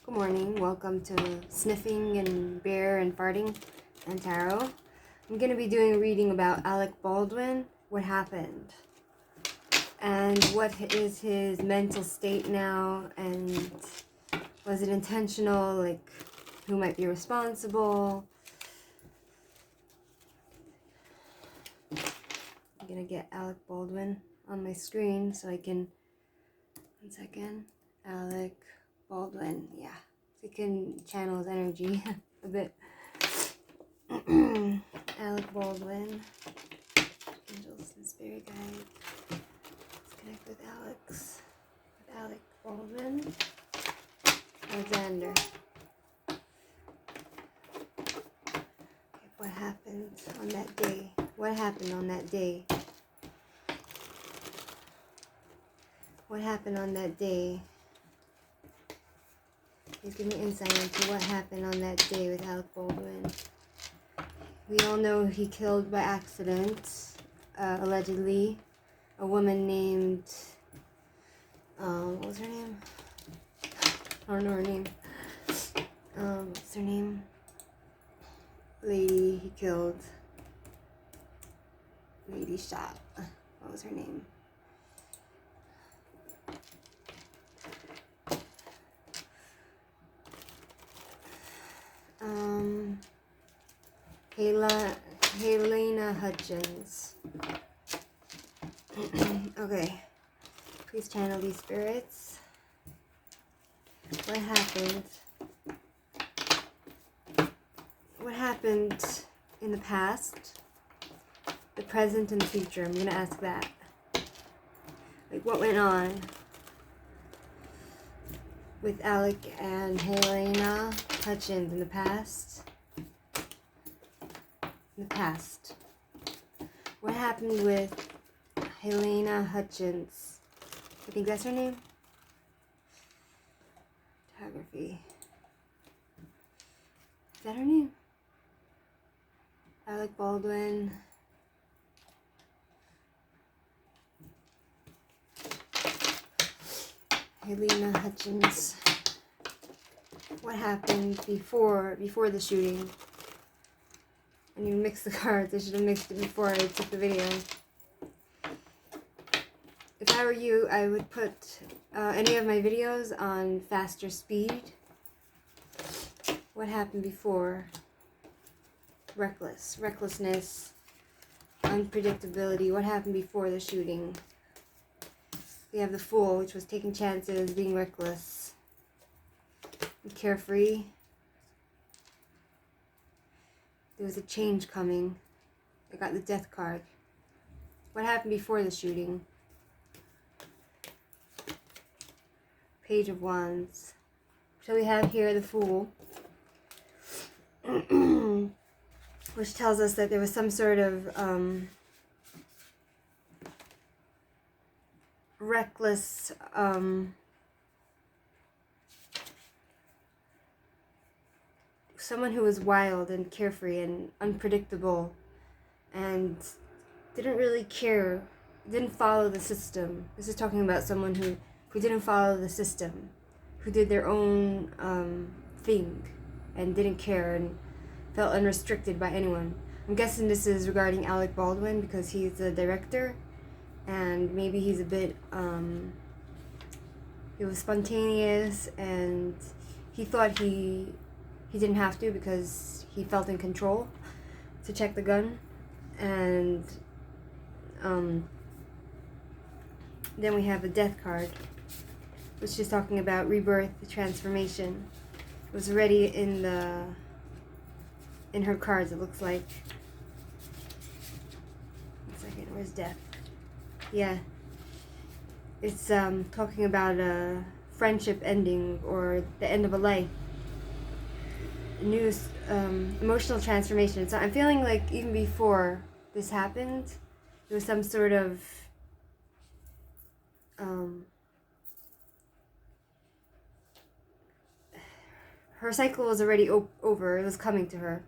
Good morning. Welcome to Sniffing and Bear and Farting and Tarot. I'm going to be doing a reading about Alec Baldwin, what happened, and what is his mental state now, and was it intentional, like who might be responsible. I'm going to get Alec Baldwin on my screen so I can, 1 second, Alec Baldwin, yeah. So you can channel his energy a bit. Alec Baldwin. Angels and Spirit Guide. Let's connect with Alec Baldwin. Alexander. Okay, what happened on that day? What happened on that day? What happened on that day? Please give me insight into what happened on that day with Alec Baldwin. We all know he killed by accident, allegedly, a woman named, what was her name? I don't know her name. What's her name? Lady he killed. Lady shot. What was her name? Halyna Hutchins. Okay. Please channel these spirits. What happened? What happened in the past, the present, and the future? I'm gonna ask that. Like, what went on with Alec and Halyna Hutchins in the past? What happened with Halyna Hutchins? I think that's her name. Photography. Is that her name? Alec Baldwin. Halyna Hutchins. What happened before the shooting? I need to mix the cards. I should have mixed it before I took the video. If I were you, I would put any of my videos on faster speed. What happened before? Recklessness, unpredictability. What happened before the shooting? We have the Fool, which was taking chances, being reckless, and carefree. There was a change coming. I got the Death card. What happened before the shooting? Page of Wands. So we have here the Fool, which tells us that there was some sort of reckless someone who was wild and carefree and unpredictable and didn't really care, didn't follow the system. This is talking about someone who didn't follow the system, who did their own thing and didn't care and felt unrestricted by anyone. I'm guessing this is regarding Alec Baldwin because he's the director, and maybe he's a bit, he was spontaneous and he thought he didn't have to because he felt in control to check the gun. And then we have a Death card, which is talking about rebirth, transformation. It was already in her cards, it looks like. 1 second, where's Death? Yeah. It's talking about a friendship ending or the end of a life. New emotional transformation. So I'm feeling like even before this happened, there was some sort of her cycle was already over. It was coming to her.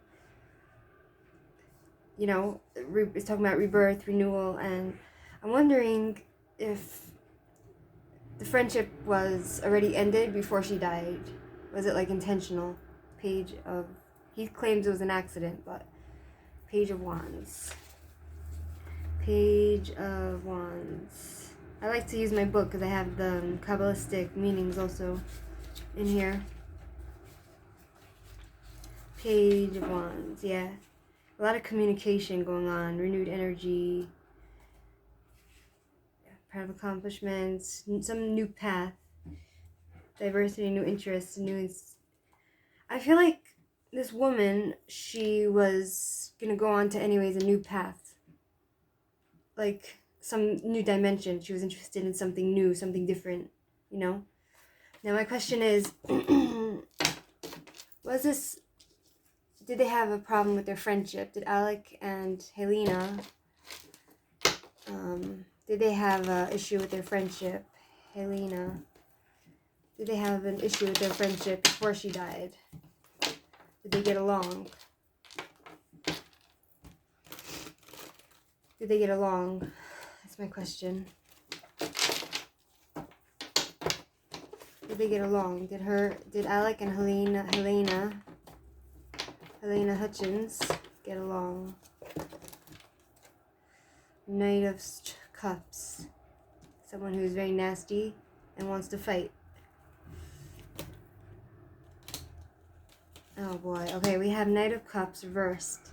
You know, it's talking about rebirth, renewal, and I'm wondering if the friendship was already ended before she died. Was it like intentional? Page of... He claims it was an accident, but... Page of Wands. Page of Wands. I like to use my book because I have the Kabbalistic meanings also in here. Page of Wands, yeah. A lot of communication going on, renewed energy, proud of accomplishments, some new path, diversity, new interests, I feel like this woman, she was gonna go on to anyways a new path. Like some new dimension. She was interested in something new, something different, you know? Now my question is, did they have a problem with their friendship? Did Alec and halyna, did they have an issue with their friendship? halyna, did they have an issue with their friendship before she died? Did they get along? Did they get along? That's my question. Did they get along? Did Alec and halyna Hutchins get along? Knight of Cups. Someone who's very nasty and wants to fight. Oh boy. Okay, we have Knight of Cups reversed.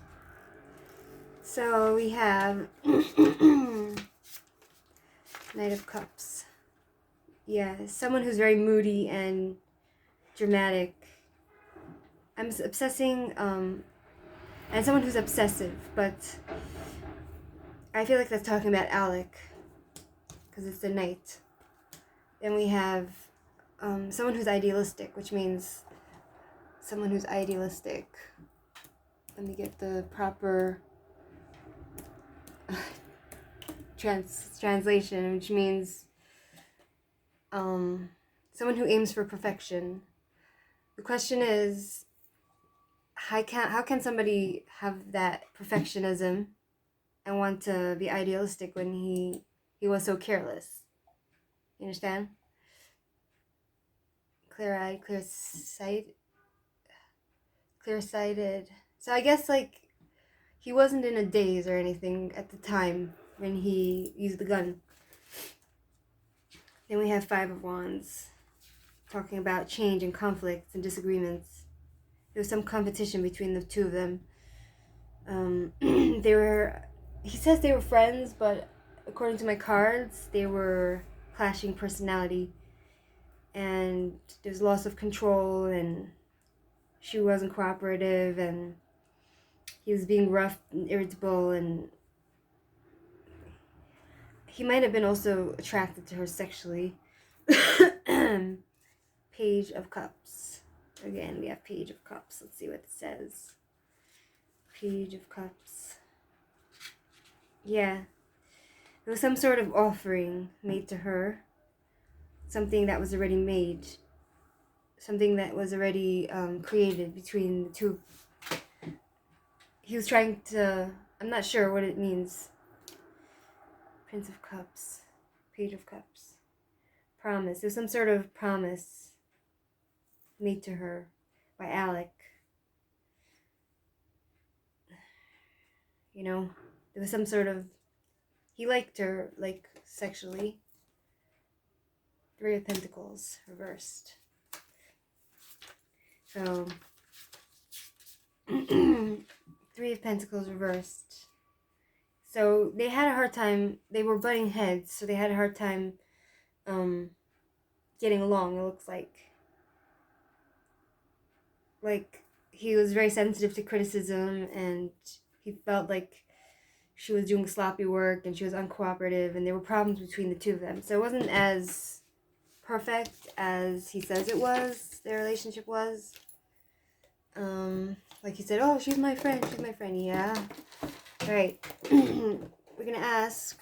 So we have Knight of Cups. Yeah, someone who's very moody and dramatic. I'm obsessing, and someone who's obsessive, but I feel like that's talking about Alec, because it's the Knight. Then we have someone who's idealistic, which means someone who's idealistic. Let me get the proper translation, which means someone who aims for perfection. The question is, how can somebody have that perfectionism and want to be idealistic when he was so careless? You understand? Clear-eyed, clear-sighted. So I guess like he wasn't in a daze or anything at the time when he used the gun. Then we have Five of Wands, talking about change and conflicts and disagreements. There was some competition between the two of them. He says they were friends, but according to my cards, they were clashing personality. And there's loss of control, and she wasn't cooperative, and he was being rough and irritable, and he might have been also attracted to her sexually. Page of Cups. Again, we have Page of Cups. Let's see what it says. Page of Cups. Yeah. There was some sort of offering made to her. Something that was already made. Something that was already created between the two. He was trying to... I'm not sure what it means. Prince of Cups. Page of Cups. Promise. There's some sort of promise made to her by Alec. You know, there was some sort of... He liked her, like, sexually. Three of Pentacles, reversed. So, Three of Pentacles reversed. So, they had a hard time, they were butting heads, so they had a hard time getting along, it looks like. Like, he was very sensitive to criticism, and he felt like she was doing sloppy work, and she was uncooperative, and there were problems between the two of them. So it wasn't as perfect as he says it was, their relationship was. Like he said, oh, she's my friend, yeah. Alright, we're gonna ask,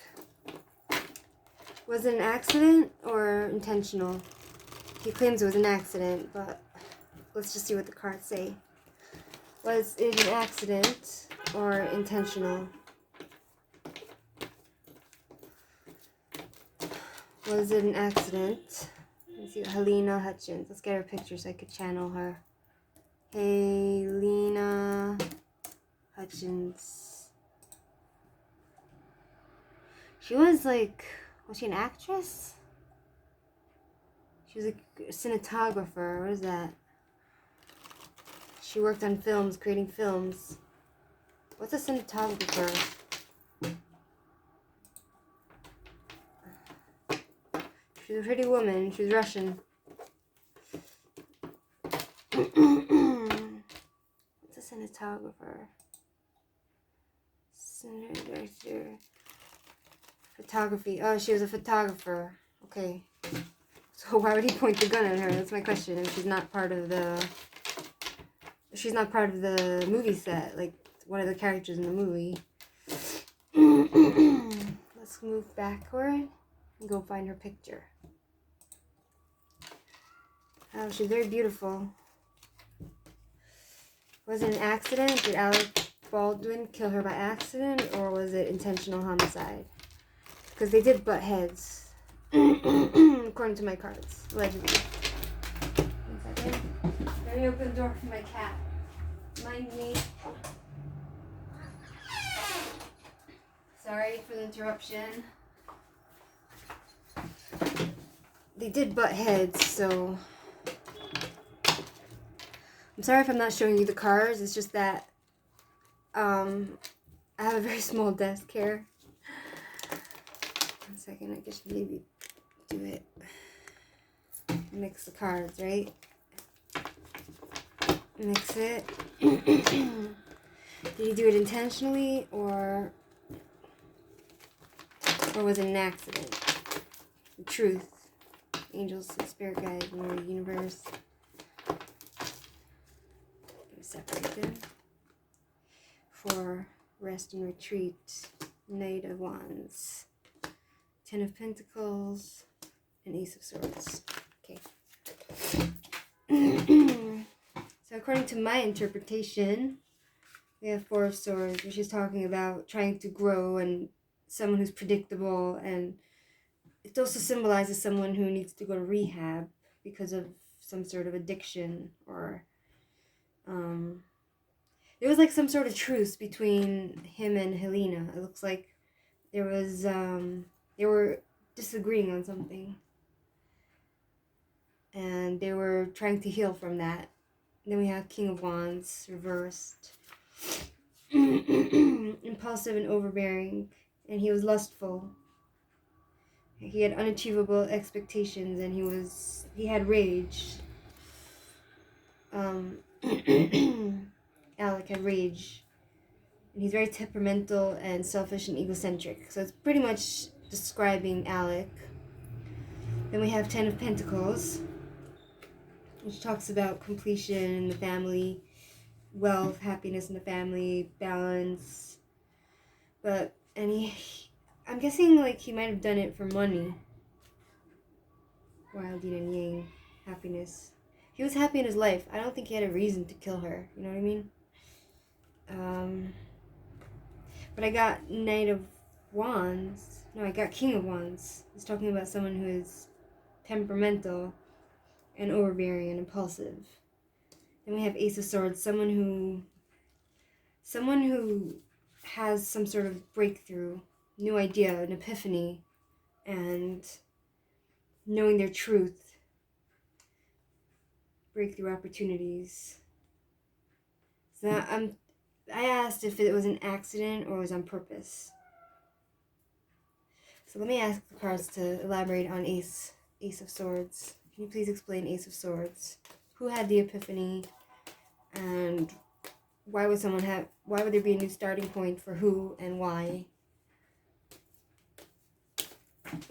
was it an accident or intentional? He claims it was an accident, but let's just see what the cards say. Was it an accident or intentional? Was it an accident? Let's see, Halyna Hutchins. Let's get her picture so I could channel her. Halyna Hutchins. She was she an actress? She was a cinematographer. What is that? She worked on films, creating films. What's a cinematographer? She's a pretty woman. She's Russian. What's a cinematographer? Director. Photography. Oh, she was a photographer. Okay. So why would he point the gun at her? That's my question. If she's not part of the movie set, like one of the characters in the movie. Let's move backward and go find her picture. Oh, she's very beautiful. Was it an accident? Did Alec Baldwin kill her by accident, or was it intentional homicide? Because they did butt heads, according to my cards, allegedly. 1 second. Let me open the door for my cat. Mind me. Sorry for the interruption. They did butt heads, so I'm sorry if I'm not showing you the cards. It's just that I have a very small desk here. 1 second, I guess maybe do it. Mix the cards, right? Mix it. Did you do it intentionally, or was it an accident? The truth. Angels and spirit guides in the universe. Separate them. For rest and retreat. Knight of Wands. 10 of Pentacles. And Ace of Swords. Okay. So according to my interpretation, we have 4 of Swords, which is talking about trying to grow and someone who's predictable, and it also symbolizes someone who needs to go to rehab because of some sort of addiction, or there was like some sort of truce between him and Halyna. It looks like there was they were disagreeing on something, and they were trying to heal from that. And then we have King of Wands reversed. Impulsive and overbearing, and he was lustful. He had unachievable expectations, and he had rage. Alec had rage, and he's very temperamental and selfish and egocentric. So it's pretty much describing Alec. Then we have 10 of Pentacles, which talks about completion in the family, wealth, happiness in the family, balance. I'm guessing like he might have done it for money. Wild yin and yang, happiness. He was happy in his life. I don't think he had a reason to kill her. You know what I mean? But I got Knight of Wands. No, I got King of Wands. He's talking about someone who is temperamental and overbearing and impulsive. Then we have Ace of Swords, someone who has some sort of breakthrough, new idea, an epiphany, and knowing their truth, breakthrough opportunities. So I asked if it was an accident or was on purpose. So let me ask the cards to elaborate on Ace of Swords. Can you please explain Ace of Swords? Who had the epiphany, and why would there be a new starting point for who and why?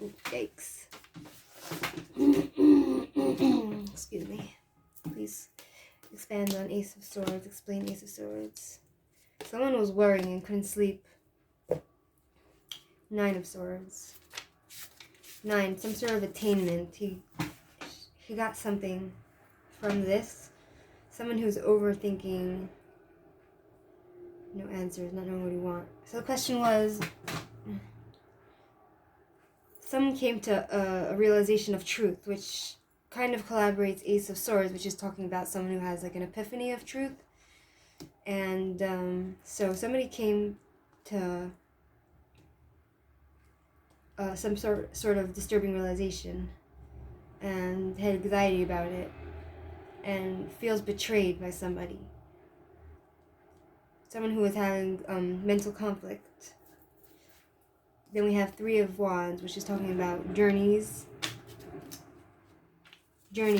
Ooh, yikes. Excuse me. Please expand on Ace of Swords. Explain Ace of Swords. Someone was worrying and couldn't sleep. 9 of Swords. 9, some sort of attainment. He got something from this. Someone who's overthinking. No answers, not knowing what he wants. So the question was, someone came to a realization of truth, which kind of collaborates Ace of Swords, which is talking about someone who has like an epiphany of truth. And so somebody came to some sort of disturbing realization and had anxiety about it and feels betrayed by somebody. Someone who is having mental conflict. Then we have Three of Wands, which is talking about journeys.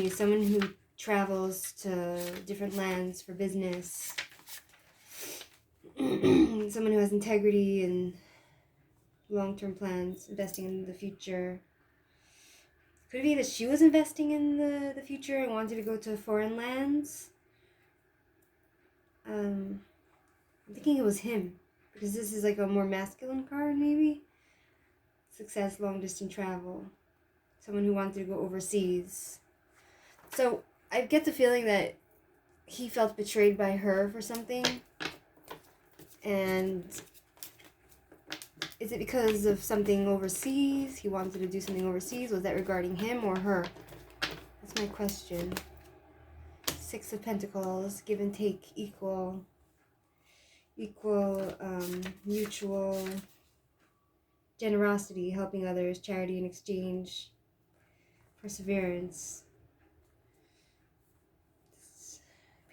Someone who travels to different lands for business. Someone who has integrity and long-term plans, investing in the future. Could it be that she was investing in the future and wanted to go to foreign lands? I'm thinking it was him, because this is like a more masculine card, maybe? Success, long-distance travel. Someone who wanted to go overseas. So I get the feeling that he felt betrayed by her for something. And is it because of something overseas? He wanted to do something overseas. Was that regarding him or her? That's my question. Six of Pentacles, give and take, equal, mutual generosity, helping others, charity and exchange, perseverance.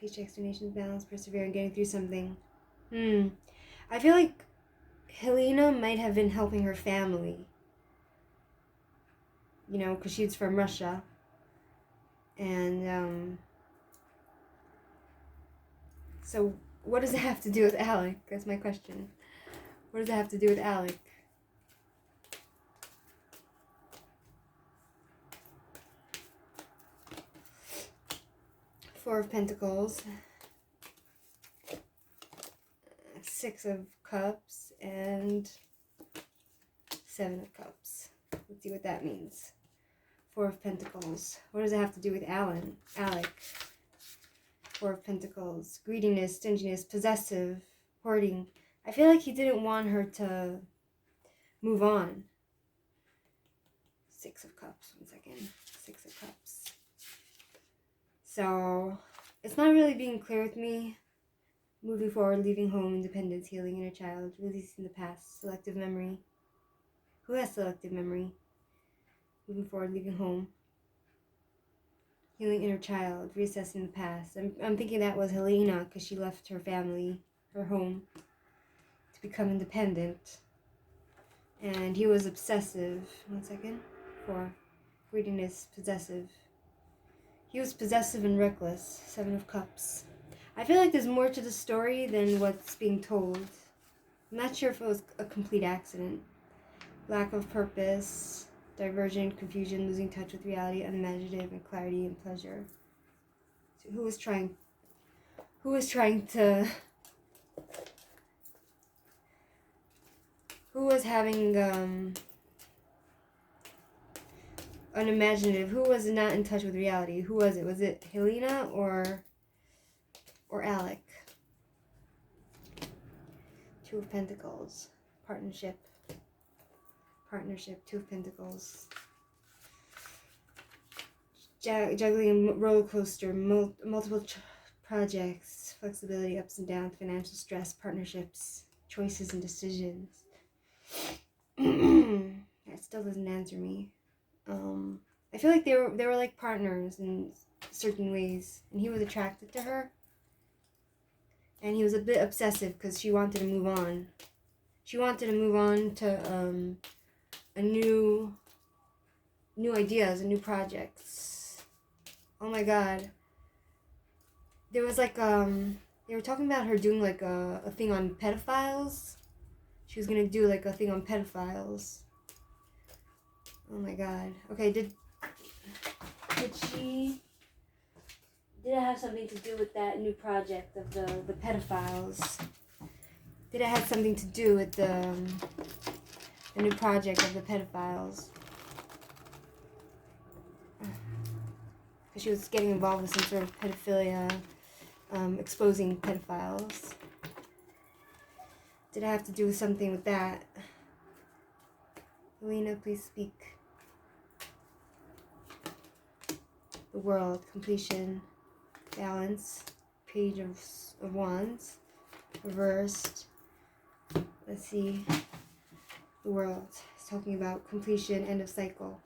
Paychecks, donations, balance, persevering, getting through something. I feel like Halyna might have been helping her family. You know, because she's from Russia. And, so what does it have to do with Alec? That's my question. What does it have to do with Alec? Four of Pentacles. Six of Cups and Seven of Cups. Let's see what that means. Four of Pentacles. What does it have to do with Alec? Four of Pentacles. Greediness, stinginess, possessive, hoarding. I feel like he didn't want her to move on. Six of Cups. 1 second. Six of Cups. So, it's not really being clear with me. Moving forward, leaving home, independence, healing inner child, releasing the past, selective memory. Who has selective memory? Moving forward, leaving home. Healing inner child, reassessing the past. I'm thinking that was Halyna, because she left her family, her home, to become independent. And he was obsessive. 1 second. 4. Greediness, possessive. He was possessive and reckless. Seven of Cups. I feel like there's more to the story than what's being told. I'm not sure if it was a complete accident. Lack of purpose, divergent, confusion, losing touch with reality, unimaginative, and clarity and pleasure. So who was trying to... Who was having, unimaginative? Who was not in touch with reality? Who was it? Was it Halyna or Alec? Two of Pentacles. Partnership. Two of Pentacles. Juggling a roller coaster. Multiple projects. Flexibility, ups and downs, financial stress, partnerships, choices and decisions. That still doesn't answer me. I feel like they were like partners in certain ways, and he was attracted to her. And he was a bit obsessive because she wanted to move on. She wanted to move on to a new ideas and new projects. Oh my god. There was like they were talking about her doing like a thing on pedophiles. She was gonna do like a thing on pedophiles. Oh my god. Okay, did it have something to do with that new project of the pedophiles? Did it have something to do with the new project of the pedophiles? Because she was getting involved with some sort of pedophilia, exposing pedophiles. Did it have to do with something with that? Halyna, please speak. the world, completion, balance, page of wands, reversed. Let's see, the world. It's talking about completion, end of cycle.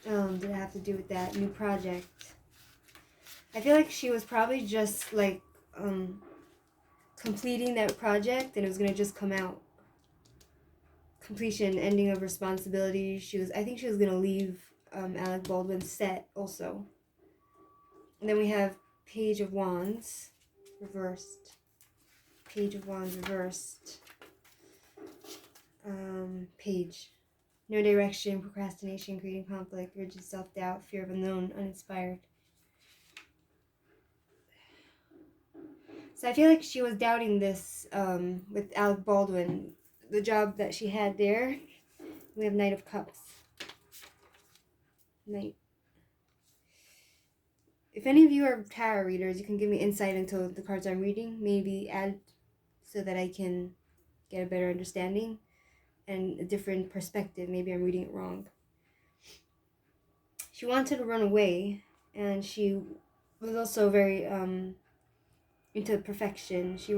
Did it have to do with that new project? I feel like she was probably just like completing that project and it was gonna just come out. Completion, ending of responsibility. I think she was gonna leave Alec Baldwin's set also. And then we have Page of Wands reversed. Page of Wands reversed. Page. No direction, procrastination, creating conflict, rigid self-doubt, fear of unknown, uninspired. So I feel like she was doubting this with Alec Baldwin, the job that she had there. We have Knight of Cups. Knight. If any of you are tarot readers, you can give me insight into the cards I'm reading. Maybe add so that I can get a better understanding and a different perspective. Maybe I'm reading it wrong. She wanted to run away, and she was also very into perfection. She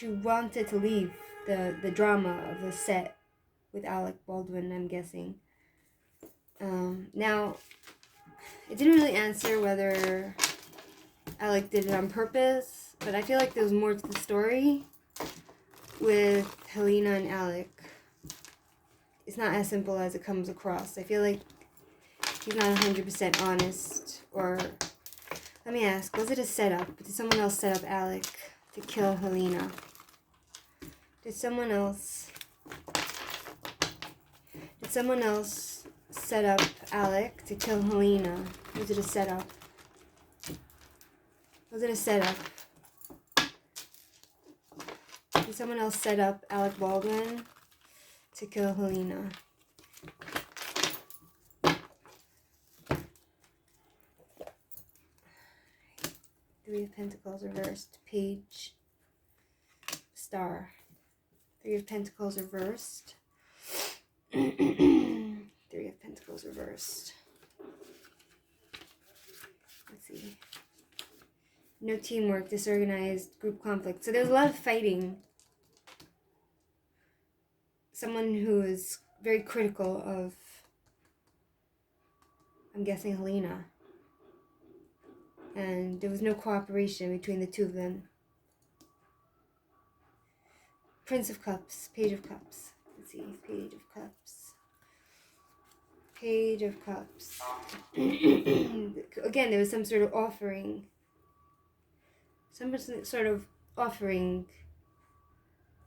wanted to leave the drama of the set with Alec Baldwin, I'm guessing. Now, it didn't really answer whether Alec did it on purpose, but I feel like there's more to the story with Halyna and Alec. It's not as simple as it comes across. I feel like he's not 100% honest. Or, let me ask, was it a setup? Did someone else set up Alec to kill Halyna? Did someone else set up Alec to kill Halyna? Was it a setup? Was it a setup? Did someone else set up Alec Baldwin to kill Halyna? Three of Pentacles reversed. Page. Star. Three of Pentacles reversed. Three of Pentacles reversed. Let's see. No teamwork, disorganized, group conflict. So there's a lot of fighting. Someone who is very critical of, I'm guessing, Halyna. And there was no cooperation between the two of them. Prince of Cups, Page of Cups. Let's see, Page of Cups. Page of Cups. Again, there was some sort of offering. Some sort of offering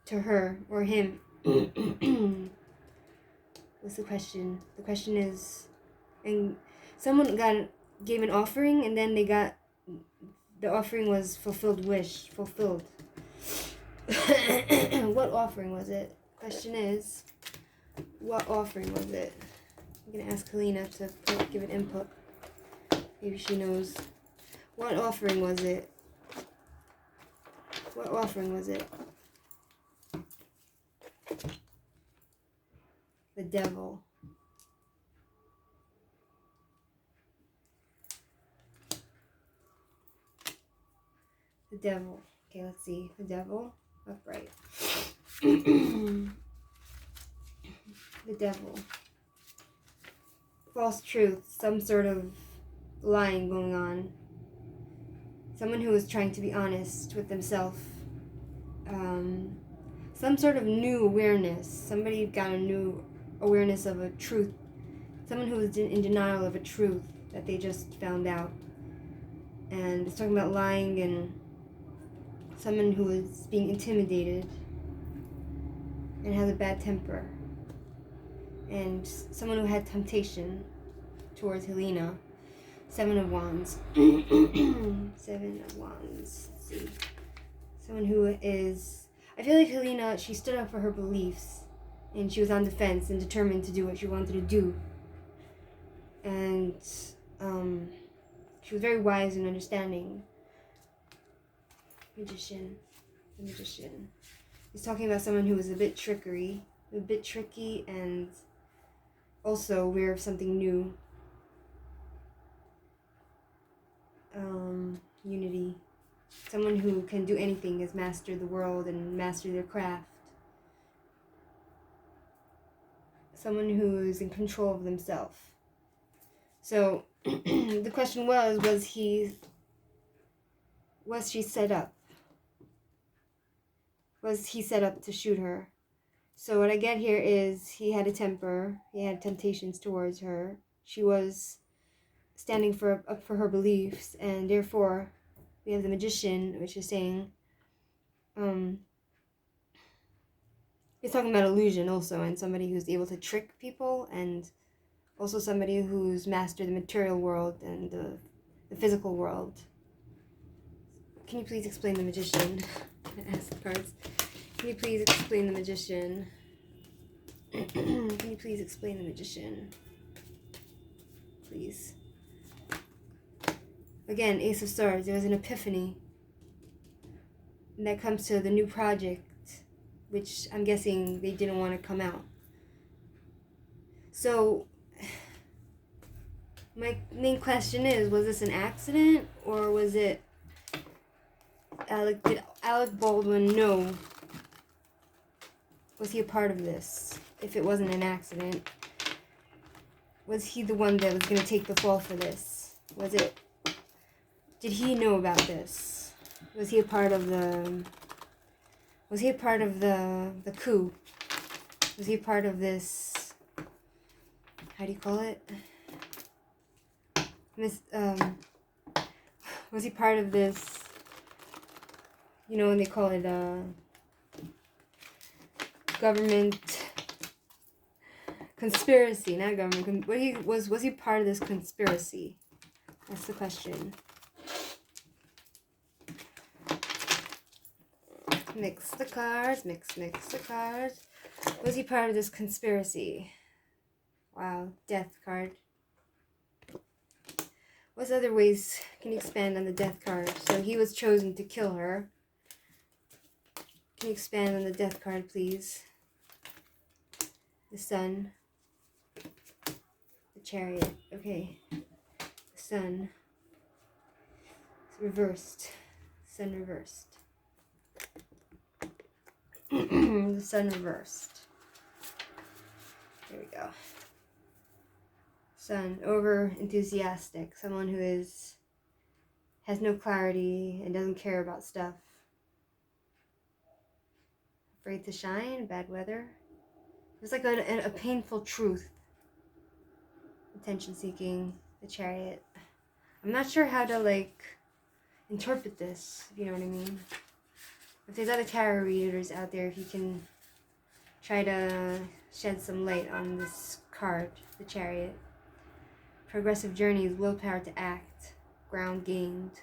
to her or him. What's the question? The question is, and someone gave an offering, and then the offering was fulfilled. What offering was it? Question is, what offering was it? I'm gonna ask Halyna to give an input. Maybe she knows. What offering was it? What offering was it? The Devil. The Devil. Okay, let's see. The Devil. Upright. The Devil. False truth. Some sort of lying going on. Someone who is trying to be honest with themselves. Some sort of new awareness. Somebody got a new awareness of a truth. Someone who is in denial of a truth that they just found out. And it's talking about lying and someone who is being intimidated and has a bad temper. And someone who had temptation towards Halyna. Seven of Wands. Seven of Wands. Let's see. Someone who is... I feel like Halyna, she stood up for her beliefs. And she was on defense and determined to do what she wanted to do. And she was very wise and understanding. Magician. The Magician. He's talking about someone who was a bit tricky and also aware of something new. Unity. Someone who can do anything, has mastered the world and mastered their craft. Someone who is in control of themselves. So the question was she set up? Was he set up to shoot her? So what I get here is he had a temper, he had temptations towards her. She was standing up for her beliefs, and therefore we have the magician, which is saying, he's talking about illusion also, and somebody who's able to trick people, and also somebody who's mastered the material world and the physical world. Can you please explain the magician? I'm gonna ask the cards. Can you please explain the magician? Can you please explain the magician? Please. Again, Ace of Swords. There was an epiphany. And that comes to the new project, which I'm guessing they didn't want to come out. So, my main question is, was this an accident? Or was it... did Alec Baldwin know? Was he a part of this? If it wasn't an accident, was he the one that was going to take the fall for this? Did he know about this? Was he a part of the coup? Was he a part of this, how do you call it? Was he part of this, when they call it, government conspiracy, not government. Was he part of this conspiracy? That's the question. Mix the cards. Was he part of this conspiracy? Wow, death card. What other ways can you expand on the death card? So he was chosen to kill her. Can you expand on the death card, please? The sun. The chariot. Okay. The sun. It's reversed. Sun reversed. The sun reversed. There we go. Sun, over enthusiastic. Someone who has no clarity and doesn't care about stuff. Afraid to shine, bad weather. It's like a painful truth. Attention seeking, the chariot. I'm not sure how to interpret this, if you know what I mean. If there's other tarot readers out there, if you can try to shed some light on this card, the chariot. Progressive journey is willpower to act, ground gained.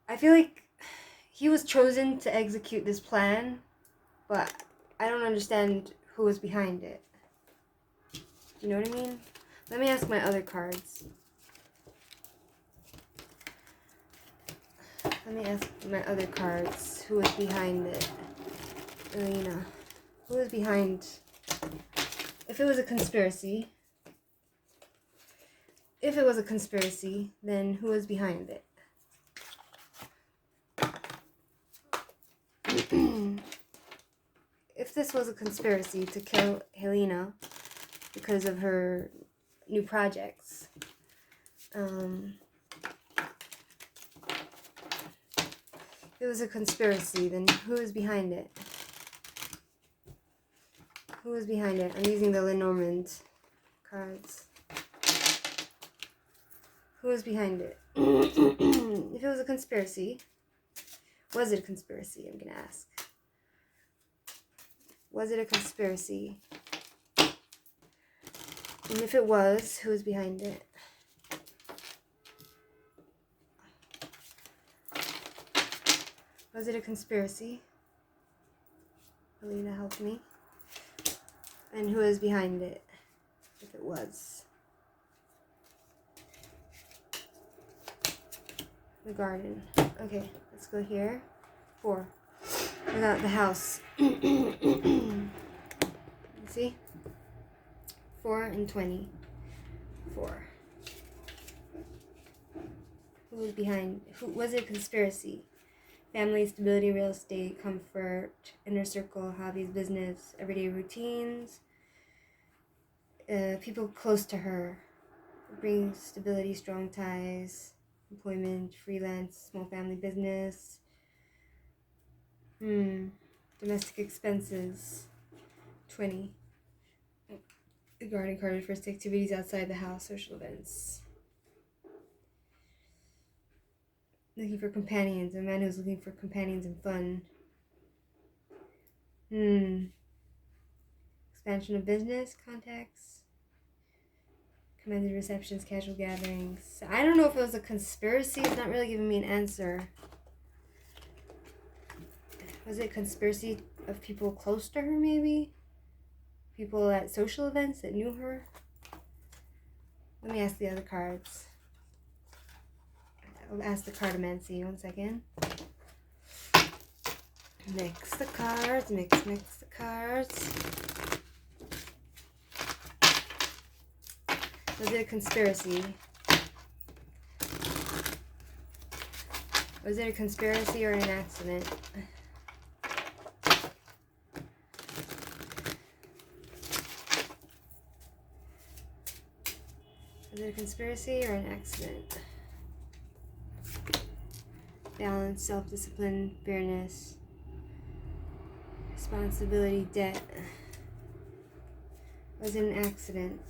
I feel like he was chosen to execute this plan, but I don't understand who was behind it. You know what I mean? Let me ask my other cards. Who was behind it? Elena. Who was behind... If it was a conspiracy, then who was behind it? If this was a conspiracy to kill Halyna because of her new projects, if it was a conspiracy, then who is behind it? Who is behind it? I'm using the Lenormand cards. Who is behind it? If it was a conspiracy, was it a conspiracy? I'm going to ask. Was it a conspiracy? And if it was, who is behind it? Was it a conspiracy? Alina, help me. And who is behind it, if it was? The garden. Okay, let's go here. 4. without the house. See? 4 and 20. 4. Who was behind? Who was it? Conspiracy. Family, stability, real estate, comfort, inner circle, hobbies, business, everyday routines. People close to her. Brings stability, strong ties, employment, freelance, small family business. Domestic expenses. 20. The garden card refers to activities outside the house, social events. Looking for companions. A man who's looking for companions and fun. Expansion of business, contacts. Commanded receptions, casual gatherings. I don't know if it was a conspiracy. It's not really giving me an answer. Was it a conspiracy of people close to her, maybe? People at social events that knew her? Let me ask the other cards. I'll ask the cartomancy. 1 second. Mix the cards. Mix the cards. Was it a conspiracy? Was it a conspiracy or an accident? Was it a conspiracy or an accident? Balance, self-discipline, fairness, responsibility, debt. Was it an accident?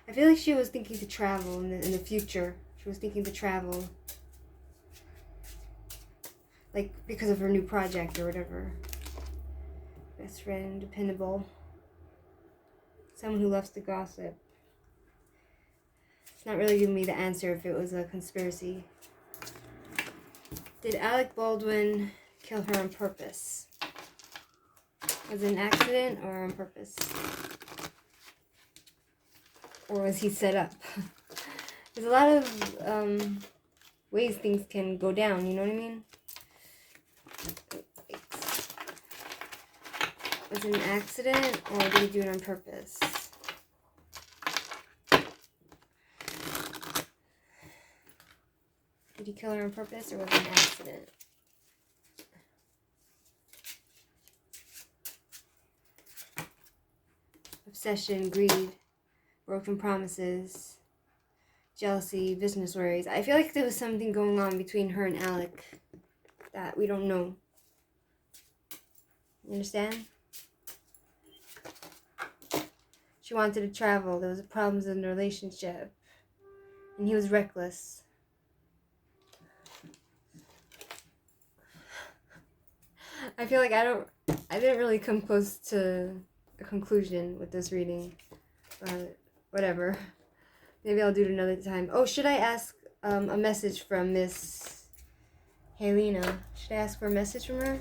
I feel like she was thinking to travel in the future. She was thinking to travel. Like, because of her new project or whatever. Best friend, dependable. Someone who loves to gossip. It's not really giving me the answer if it was a conspiracy. Did Alec Baldwin kill her on purpose? Was it an accident or on purpose? Or was he set up? There's a lot of ways things can go down, you know what I mean? Was it an accident or did he do it on purpose? Did he kill her on purpose or was it an accident? Obsession, greed, broken promises, jealousy, business worries. I feel like there was something going on between her and Alec that we don't know. You understand? She wanted to travel. There was problems in the relationship. And he was reckless. I feel like I didn't really come close to a conclusion with this reading. But whatever. Maybe I'll do it another time. Oh, should I ask a message from Miss halyna? Should I ask for a message from her?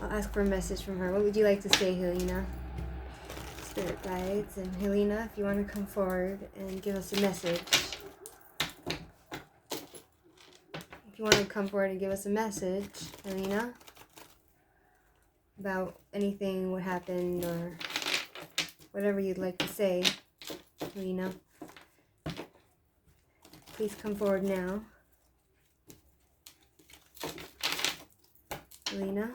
I'll ask for a message from her. What would you like to say, halyna? Spirit guides and halyna, if you want to come forward and give us a message. If you want to come forward and give us a message, halyna, about anything, what happened, or whatever you'd like to say, halyna, please come forward now. halyna.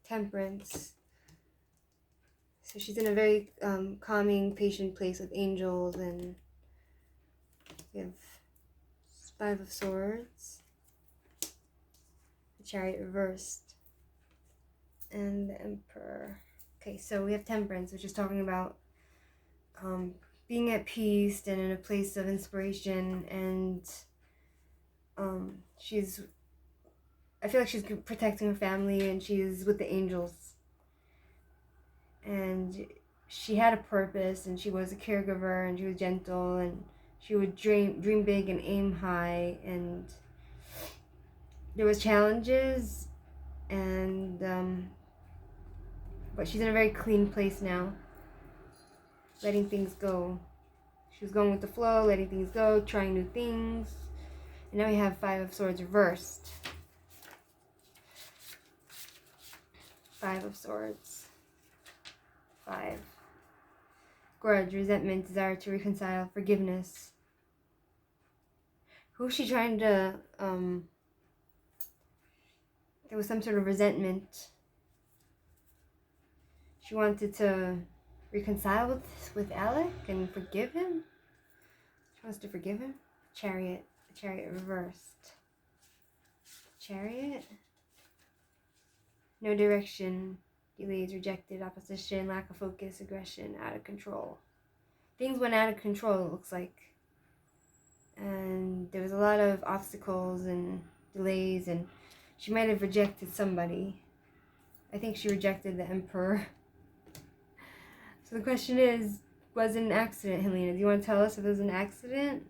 Temperance. So she's in a very calming, patient place with angels, and we have 5 of Swords, the Chariot reversed, and the Emperor. Okay, so we have Temperance, which is talking about being at peace and in a place of inspiration, and I feel like she's protecting her family, and she's with the angels. And she had a purpose, and she was a caregiver, and she was gentle, and she would dream big and aim high, and there was challenges, and but she's in a very clean place now, letting things go. She was going with the flow, letting things go, trying new things. And now we have Five of Swords reversed. Five of Swords. 5. Grudge, resentment, desire to reconcile, forgiveness. Who was she trying to, there was some sort of resentment. She wanted to reconcile with Alec and forgive him. She wants to forgive him. Chariot. The Chariot reversed. Chariot. No direction. Delays, rejected, opposition, lack of focus, aggression, out of control. Things went out of control, it looks like. And there was a lot of obstacles and delays, and she might have rejected somebody. I think she rejected the Emperor. So the question is, was it an accident, Helena? Do you want to tell us if it was an accident?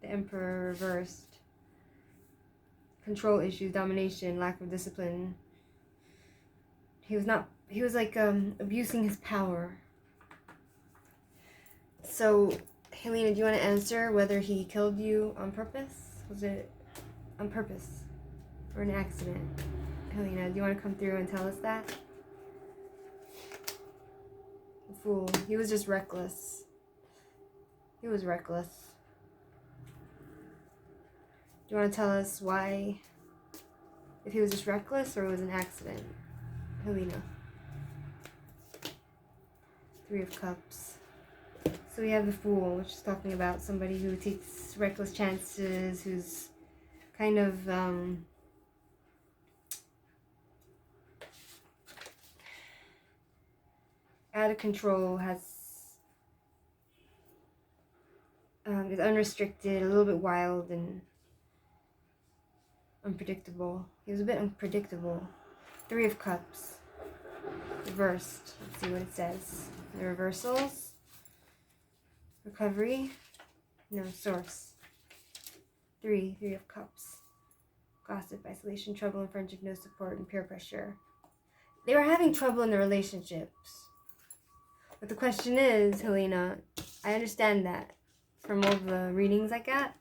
The Emperor reversed. Control issues, domination, lack of discipline. He was like abusing his power. So, Helena, do you want to answer whether he killed you on purpose? Was it on purpose or an accident? Helena, do you want to come through and tell us that? The Fool. He was just reckless. He was reckless. Do you want to tell us why? If he was just reckless or it was an accident? Helena. 3 of Cups. So we have the Fool, which is talking about somebody who takes reckless chances, who's kind of out of control, is unrestricted, a little bit wild and unpredictable. He was a bit unpredictable. 3 of Cups. Reversed. Let's see what it says. The reversals. Recovery. No, source. 3 of Cups. Gossip, isolation, trouble in friendship, no support, and peer pressure. They were having trouble in their relationships. But the question is, Helena, I understand that from all the readings I got,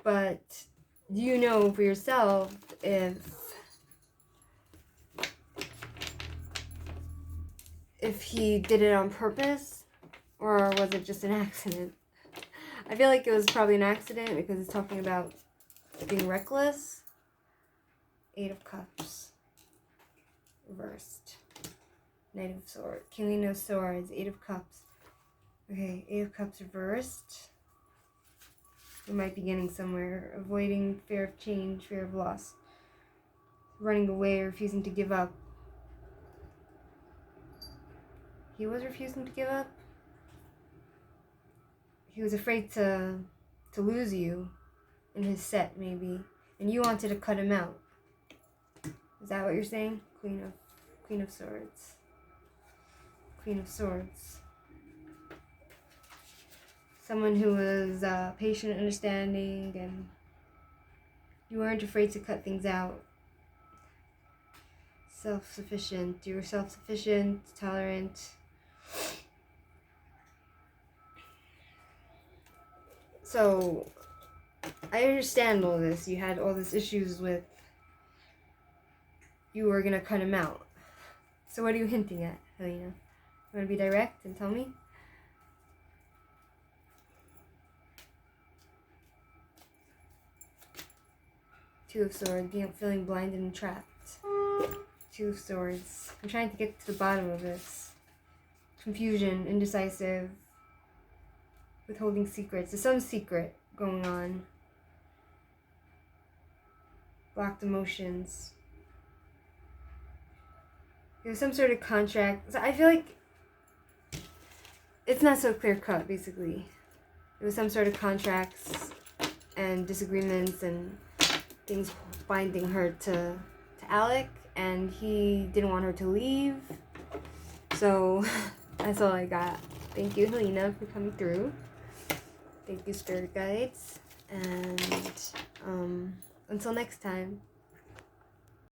but do you know for yourself if he did it on purpose or was it just an accident? I feel like it was probably an accident because it's talking about being reckless. 8 of Cups. Reversed. Knight of Swords. King of Swords. 8 of Cups. Okay, 8 of Cups reversed. We might be getting somewhere. Avoiding fear of change, fear of loss. Running away, refusing to give up. He was refusing to give up. He was afraid to lose you in his set, maybe. And you wanted to cut him out. Is that what you're saying? Queen of Swords. Queen of Swords. Someone who was patient, understanding, and you weren't afraid to cut things out. Self-sufficient. You were self-sufficient, tolerant. So, I understand all this. You had all these issues with you were gonna cut him out. So what are you hinting at, Helena? You wanna be direct and tell me? Two of Swords, feeling blinded and trapped. 2 of Swords. I'm trying to get to the bottom of this. Confusion, indecisive, withholding secrets. There's some secret going on. Blocked emotions. There's some sort of contract. So I feel like it's not so clear cut, basically. There was some sort of contracts and disagreements and things binding her to Alec, and he didn't want her to leave. So that's all I got. Thank you, Helena, for coming through. Thank you, spirit guides. And until next time.